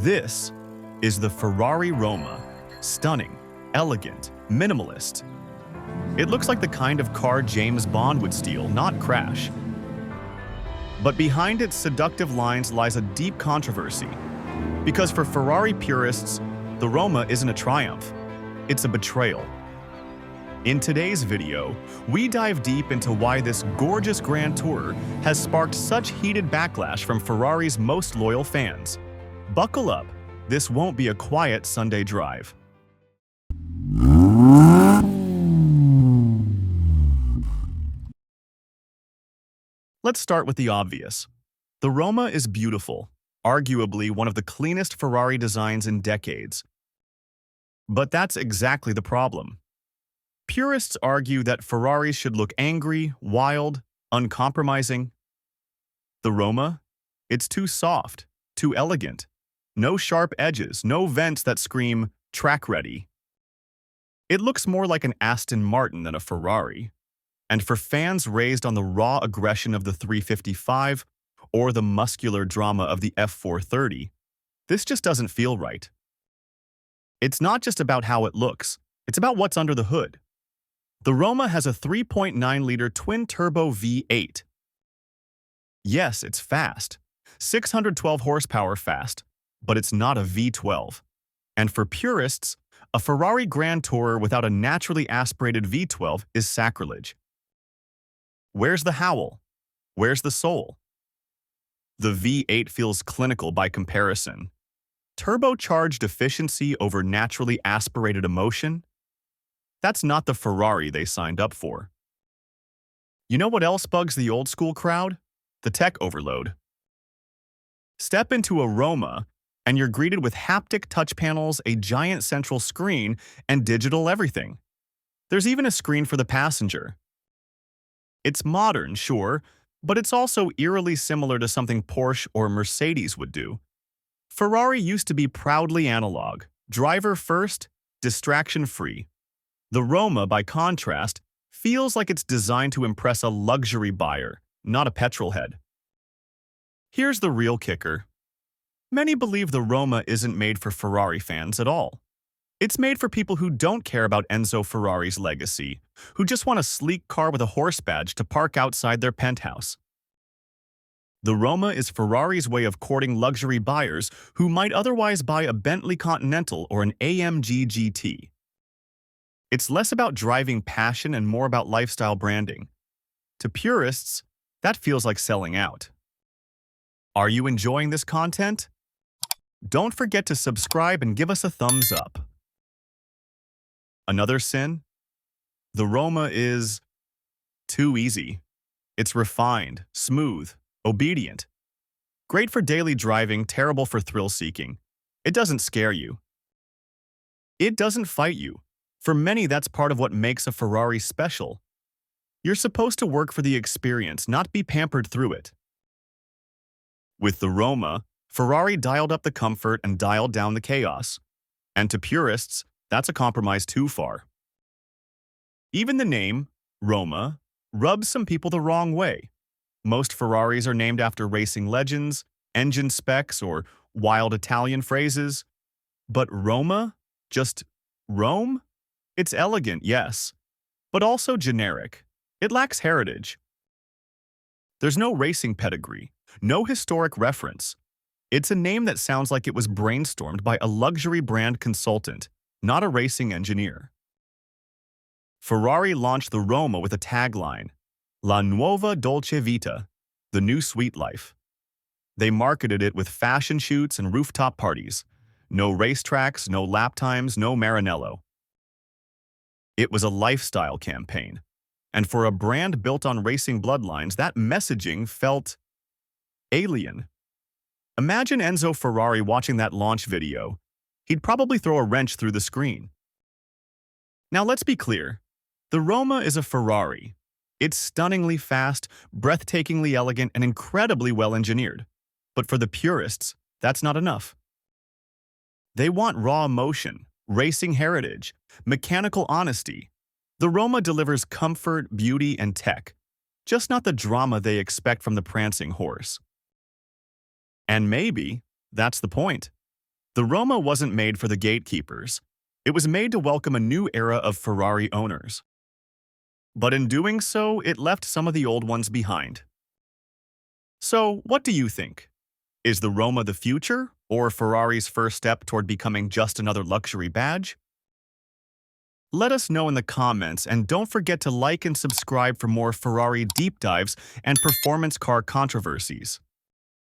This is the Ferrari Roma. Stunning, elegant, minimalist. It looks like the kind of car James Bond would steal, not crash. But behind its seductive lines lies a deep controversy. Because for Ferrari purists, the Roma isn't a triumph, it's a betrayal. In today's video, we dive deep into why this gorgeous Grand Tourer has sparked such heated backlash from Ferrari's most loyal fans. Buckle up, this won't be a quiet Sunday drive. Let's start with the obvious. The Roma is beautiful, arguably one of the cleanest Ferrari designs in decades. But that's exactly the problem. Purists argue that Ferraris should look angry, wild, uncompromising. The Roma? It's too soft, too elegant. No sharp edges, no vents that scream, track ready. It looks more like an Aston Martin than a Ferrari. And for fans raised on the raw aggression of the 355 or the muscular drama of the F430, this just doesn't feel right. It's not just about how it looks, it's about what's under the hood. The Roma has a 3.9-liter twin-turbo V8. Yes, it's fast. 612 horsepower fast, but it's not a V12. And for purists, a Ferrari Grand Tourer without a naturally aspirated V12 is sacrilege. Where's the howl? Where's the soul? The V8 feels clinical by comparison. Turbocharged efficiency over naturally aspirated emotion? That's not the Ferrari they signed up for. You know what else bugs the old-school crowd? The tech overload. Step into a Roma, and you're greeted with haptic touch panels, a giant central screen, and digital everything. There's even a screen for the passenger. It's modern, sure, but it's also eerily similar to something Porsche or Mercedes would do. Ferrari used to be proudly analog, driver first, distraction free. The Roma, by contrast, feels like it's designed to impress a luxury buyer, not a petrolhead. Here's the real kicker. Many believe the Roma isn't made for Ferrari fans at all. It's made for people who don't care about Enzo Ferrari's legacy, who just want a sleek car with a horse badge to park outside their penthouse. The Roma is Ferrari's way of courting luxury buyers who might otherwise buy a Bentley Continental or an AMG GT. It's less about driving passion and more about lifestyle branding. To purists, that feels like selling out. Are you enjoying this content? Don't forget to subscribe and give us a thumbs up. Another sin? The Roma is too easy. It's refined, smooth, obedient. Great for daily driving, terrible for thrill-seeking. It doesn't scare you. It doesn't fight you. For many, that's part of what makes a Ferrari special. You're supposed to work for the experience, not be pampered through it. With the Roma, Ferrari dialed up the comfort and dialed down the chaos. And to purists, that's a compromise too far. Even the name, Roma, rubs some people the wrong way. Most Ferraris are named after racing legends, engine specs, or wild Italian phrases. But Roma? Just Rome? It's elegant, yes, but also generic. It lacks heritage. There's no racing pedigree, no historic reference. It's a name that sounds like it was brainstormed by a luxury brand consultant, not a racing engineer. Ferrari launched the Roma with a tagline, La Nuova Dolce Vita, the new sweet life. They marketed it with fashion shoots and rooftop parties. No racetracks, no lap times, no Maranello. It was a lifestyle campaign, and for a brand built on racing bloodlines, that messaging felt alien. Imagine Enzo Ferrari watching that launch video. He'd probably throw a wrench through the screen. Now let's be clear. The Roma is a Ferrari. It's stunningly fast, breathtakingly elegant, and incredibly well-engineered. But for the purists, that's not enough. They want raw emotion, racing heritage, mechanical honesty. The Roma delivers comfort, beauty, and tech, just not the drama they expect from the prancing horse. And maybe that's the point. The Roma wasn't made for the gatekeepers. It was made to welcome a new era of Ferrari owners. But in doing so, it left some of the old ones behind. So, what do you think? Is the Roma the future, or Ferrari's first step toward becoming just another luxury badge? Let us know in the comments, and don't forget to like and subscribe for more Ferrari deep dives and performance car controversies.